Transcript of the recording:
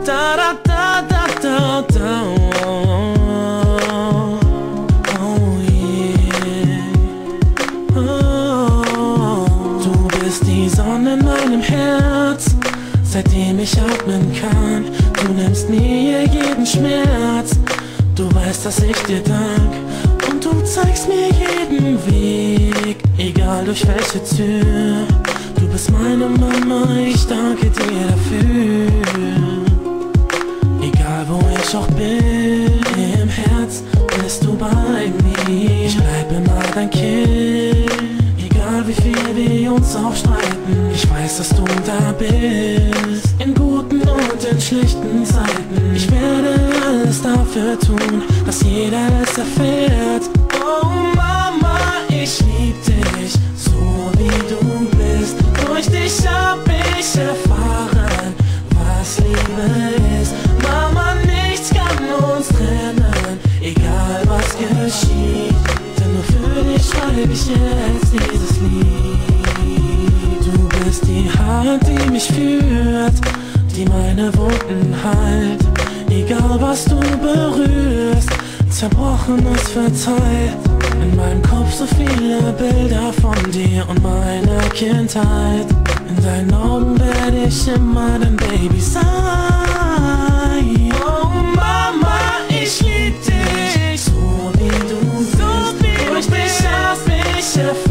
Da da da da da da. Oh yeah. Oh. Du bist die Sonne in meinem Herz, seitdem ich atmen kann. Du nimmst mir jeden Schmerz. Du weißt, dass ich dir dank. Und du zeigst mir jeden Weg, egal durch welche Tür. Du bist meine Mama, ich danke dir dafür. Egal wo ich auch bin, im Herz bist du bei mir. Ich bleib immer dein Kind, egal wie viel wir uns auch streiten. Ich weiß, dass du da bist, in guten und in schlechten Zeiten. Ich werde alles dafür tun, dass jeder es erfährt. Oh Mama, ich lieb dich, so wie du bist. Durch dich hab ich erfahren, was Liebe ist. Mama, nichts kann uns trennen, egal was geschieht. Denn nur für dich schreibe ich jetzt dieses Lied. Du bist die Hand, die mich führt, die meine Wunden heilt. Egal was du berührst, Zerbrochenes verzeiht. In meinem Kopf so viele Bilder von dir und meiner Kindheit. In deinen Augen werde ich immer dein Baby sein. Oh Mama, ich lieb dich, so wie du bist. Durch dich hab ich erfahren,